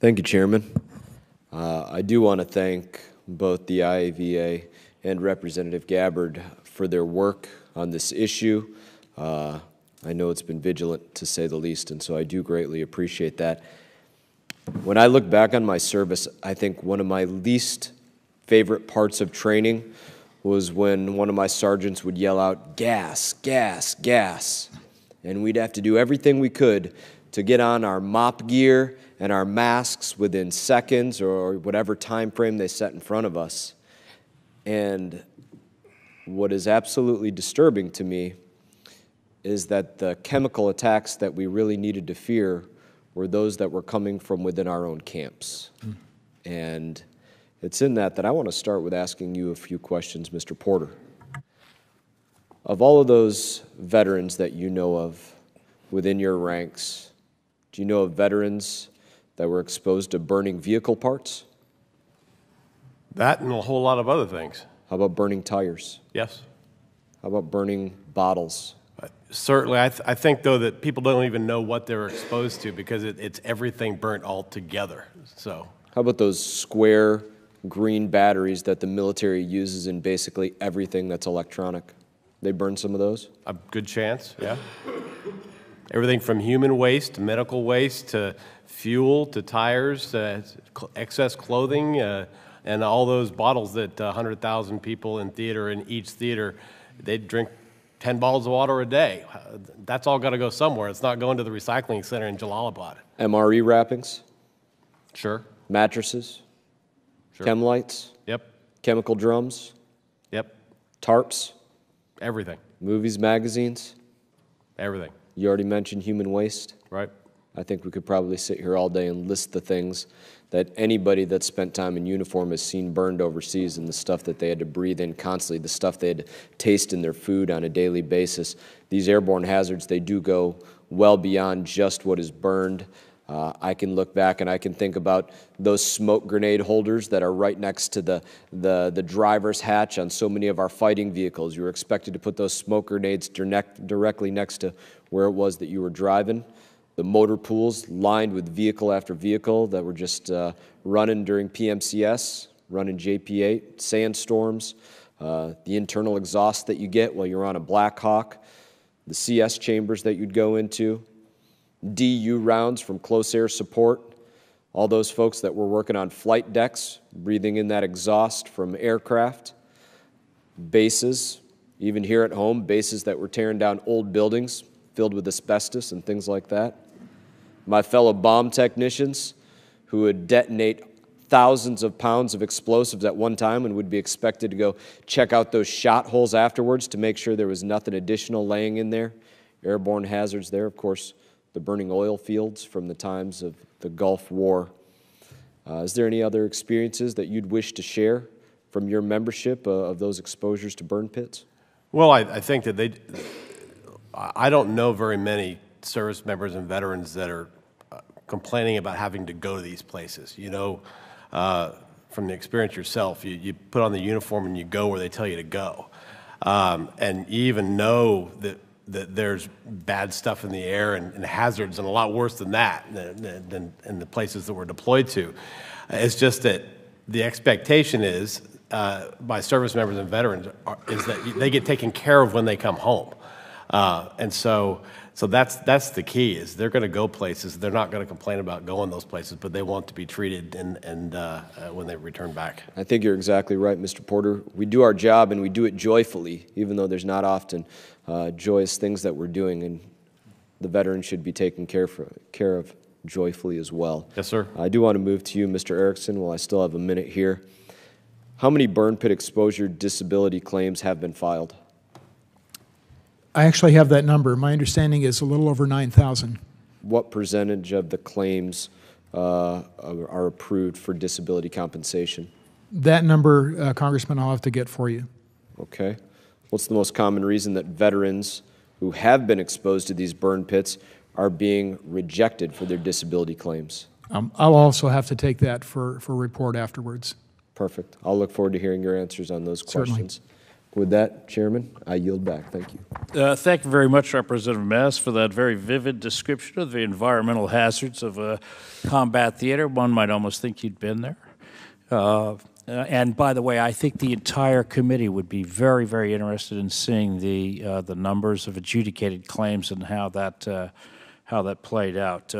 Thank you, Chairman. I do want to thank both the IAVA and Representative Gabbard for their work on this issue. I know it's been vigilant, to say the least, and so I do greatly appreciate that. When I look back on my service, I think one of my least favorite parts of training was when one of my sergeants would yell out, "Gas, gas, gas." And we'd have to do everything we could to get on our mop gear and our masks within seconds or whatever time frame they set in front of us. And what is absolutely disturbing to me is that the chemical attacks that we really needed to fear were those that were coming from within our own camps. And it's in that I want to start with asking you a few questions, Mr. Porter. Of all of those veterans that you know of within your ranks, do you know of veterans that were exposed to burning vehicle parts? That and a whole lot of other things. How about burning tires? Yes. How about burning bottles? Certainly. I think, though, that people don't even know what they're exposed to because it's everything burnt all together. So. How about those square green batteries that the military uses in basically everything that's electronic? They burn some of those? A good chance, yeah. Everything from human waste to medical waste to fuel to tires to excess clothing and all those bottles that 100,000 people in each theater, they drink 10 bottles of water a day. That's all got to go somewhere. It's not going to the recycling center in Jalalabad. MRE wrappings? Sure. Mattresses? Sure. Chem lights? Yep. Chemical drums? Yep. Tarps? Everything. Movies, magazines? Everything. You already mentioned human waste. Right. I think we could probably sit here all day and list the things that anybody that spent time in uniform has seen burned overseas, and the stuff that they had to breathe in constantly, the stuff they had to taste in their food on a daily basis. These airborne hazards, they do go well beyond just what is burned. I can look back and I can think about those smoke grenade holders that are right next to the driver's hatch on so many of our fighting vehicles. You were expected to put those smoke grenades directly next to where it was that you were driving. The motor pools lined with vehicle after vehicle that were just running during PMCS, running JP8, sandstorms, the internal exhaust that you get while you're on a Black Hawk, the CS chambers that you'd go into, DU rounds from close air support, all those folks that were working on flight decks, breathing in that exhaust from aircraft, bases, even here at home, bases that were tearing down old buildings filled with asbestos and things like that. My fellow bomb technicians who would detonate thousands of pounds of explosives at one time and would be expected to go check out those shot holes afterwards to make sure there was nothing additional laying in there. Airborne hazards there, of course, the burning oil fields from the times of the Gulf War. Is there any other experiences that you'd wish to share from your membership of those exposures to burn pits? Well, I think that I don't know very many service members and veterans that are complaining about having to go to these places. You know, from the experience yourself, you put on the uniform and you go where they tell you to go. And you even know that there's bad stuff in the air and hazards and a lot worse than that than in the places that we're deployed to. It's just that the expectation is by service members and veterans is that they get taken care of when they come home. And so that's the key, is they're going to go places. They're not going to complain about going those places, but they want to be treated and when they return back. I think you're exactly right, Mr. Porter. We do our job, and we do it joyfully, even though there's not often joyous things that we're doing, and the veterans should be taken care of joyfully as well. Yes, sir. I do want to move to you, Mr. Erickson, while I still have a minute here. How many burn pit exposure disability claims have been filed? I actually have that number. My understanding is a little over 9,000. What percentage of the claims are approved for disability compensation? That number, Congressman, I'll have to get for you. Okay. What's the most common reason that veterans who have been exposed to these burn pits are being rejected for their disability claims? I'll also have to take that for report afterwards. Perfect. I'll look forward to hearing your answers on those questions. Certainly. With that, Chairman, I yield back. Thank you. Thank you very much, Representative Mast, for that very vivid description of the environmental hazards of a combat theater. One might almost think you'd been there. And by the way, I think the entire committee would be very, very interested in seeing the numbers of adjudicated claims and how that played out.